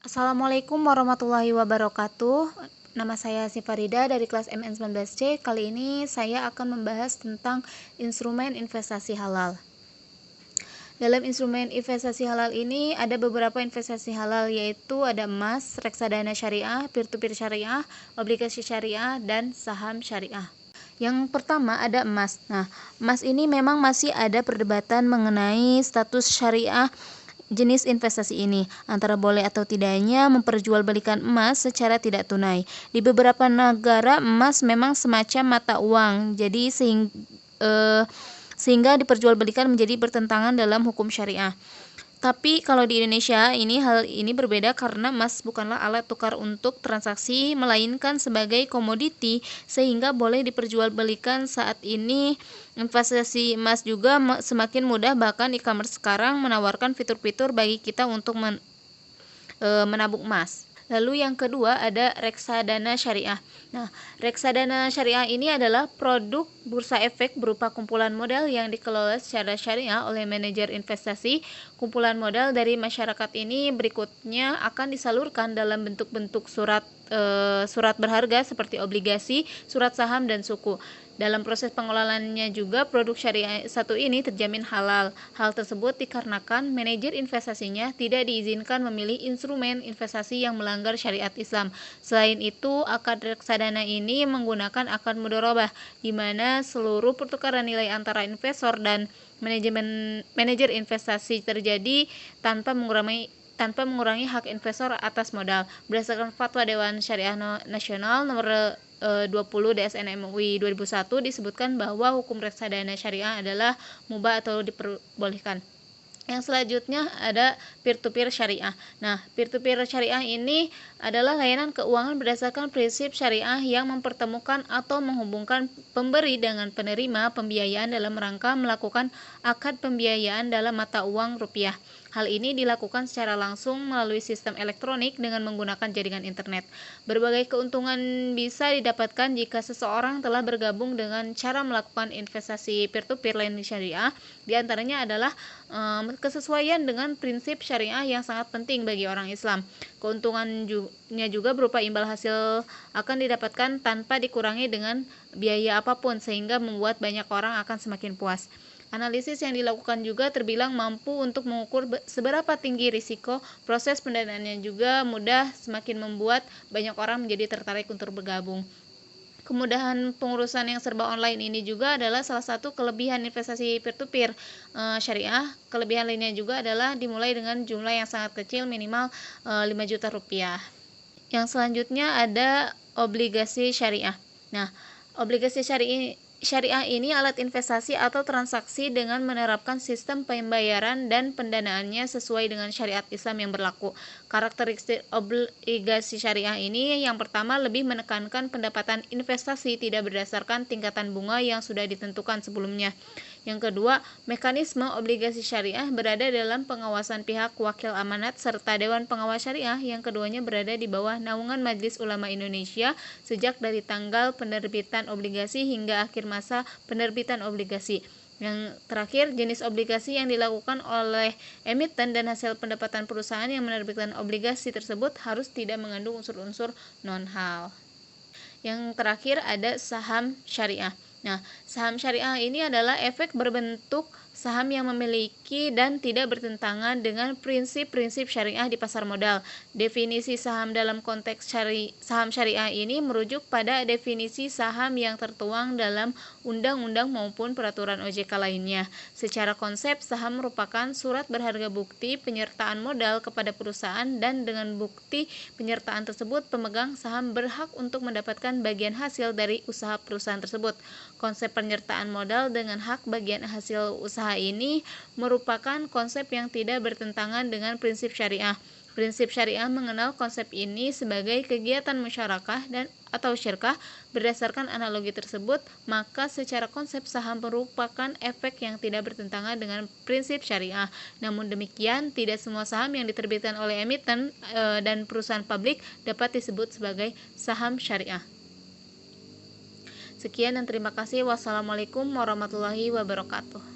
Assalamualaikum warahmatullahi wabarakatuh. Nama saya Sifarida dari kelas MN19C. Kali ini saya akan membahas tentang instrumen investasi halal. Dalam instrumen investasi halal ini ada beberapa investasi halal, yaitu ada emas, reksadana syariah, peer-to-peer syariah, obligasi syariah, dan saham syariah. Yang pertama ada emas. Nah, emas ini memang masih ada perdebatan mengenai status syariah jenis investasi ini, antara boleh atau tidaknya memperjualbelikan emas secara tidak tunai. Di beberapa negara emas memang semacam mata uang, jadi sehingga diperjualbelikan menjadi bertentangan dalam hukum syariah. Tapi kalau di Indonesia hal ini berbeda karena emas bukanlah alat tukar untuk transaksi, melainkan sebagai komoditi, sehingga boleh diperjualbelikan. Saat ini investasi emas juga semakin mudah, bahkan e-commerce sekarang menawarkan fitur-fitur bagi kita untuk menabung emas. Lalu yang kedua ada reksadana syariah. Nah, reksadana syariah ini adalah produk bursa efek berupa kumpulan modal yang dikelola secara syariah oleh manajer investasi. Kumpulan modal dari masyarakat ini berikutnya akan disalurkan dalam bentuk-bentuk surat berharga seperti obligasi, surat saham, dan suku. Dalam proses pengelolaannya juga produk syariah satu ini terjamin halal. Hal tersebut dikarenakan manajer investasinya tidak diizinkan memilih instrumen investasi yang melanggar syariat Islam. Selain itu, akad reksadana ini menggunakan akad mudharabah, di mana seluruh pertukaran nilai antara investor dan manajer investasi terjadi tanpa mengurangi hak investor atas modal. Berdasarkan fatwa Dewan Syariah Nasional nomor 20 DSN MUI 2001 disebutkan bahwa hukum reksadana syariah adalah mubah atau diperbolehkan. Yang selanjutnya ada peer-to-peer syariah. Nah, peer-to-peer syariah ini adalah layanan keuangan berdasarkan prinsip syariah yang mempertemukan atau menghubungkan pemberi dengan penerima pembiayaan dalam rangka melakukan akad pembiayaan dalam mata uang rupiah. Hal ini dilakukan secara langsung melalui sistem elektronik dengan menggunakan jaringan internet. Berbagai keuntungan bisa didapatkan jika seseorang telah bergabung dengan cara melakukan investasi peer-to-peer lending syariah. Di antaranya adalah kesesuaian dengan prinsip syariah yang sangat penting bagi orang Islam. Keuntungannya juga berupa imbal hasil akan didapatkan tanpa dikurangi dengan biaya apapun, sehingga membuat banyak orang akan semakin puas. Analisis yang dilakukan juga terbilang mampu untuk mengukur seberapa tinggi risiko. Proses pendanaannya juga mudah, semakin membuat banyak orang menjadi tertarik untuk bergabung. Kemudahan pengurusan yang serba online ini juga adalah salah satu kelebihan investasi peer-to-peer syariah. Kelebihan lainnya juga adalah dimulai dengan jumlah yang sangat kecil, minimal 5 juta rupiah. Yang selanjutnya ada obligasi syariah. Nah, obligasi syariah ini alat investasi atau transaksi dengan menerapkan sistem pembayaran dan pendanaannya sesuai dengan syariat Islam yang berlaku. Karakteristik obligasi syariah ini yang pertama lebih menekankan pendapatan investasi tidak berdasarkan tingkatan bunga yang sudah ditentukan sebelumnya. Yang kedua, mekanisme obligasi syariah berada dalam pengawasan pihak wakil amanat serta Dewan Pengawas Syariah, yang keduanya berada di bawah naungan Majelis Ulama Indonesia sejak dari tanggal penerbitan obligasi hingga akhir masa penerbitan obligasi. Yang terakhir, jenis obligasi yang dilakukan oleh emiten dan hasil pendapatan perusahaan yang menerbitkan obligasi tersebut harus tidak mengandung unsur-unsur non-halal. Yang terakhir ada saham syariah. Nah, saham syariah ini adalah efek berbentuk saham yang memiliki dan tidak bertentangan dengan prinsip-prinsip syariah di pasar modal. Definisi saham dalam konteks saham syariah ini merujuk pada definisi saham yang tertuang dalam undang-undang maupun peraturan OJK lainnya. Secara konsep, saham merupakan surat berharga bukti penyertaan modal kepada perusahaan, dan dengan bukti penyertaan tersebut pemegang saham berhak untuk mendapatkan bagian hasil dari usaha perusahaan tersebut. Konsep penyertaan modal dengan hak bagian hasil usaha ini merupakan konsep yang tidak bertentangan dengan prinsip syariah. Prinsip syariah mengenal konsep ini sebagai kegiatan musyarakah atau syirkah. Berdasarkan analogi tersebut, maka secara konsep saham merupakan efek yang tidak bertentangan dengan prinsip syariah. Namun demikian, tidak semua saham yang diterbitkan oleh emiten dan perusahaan publik dapat disebut sebagai saham syariah. Sekian dan terima kasih. Wassalamualaikum warahmatullahi wabarakatuh.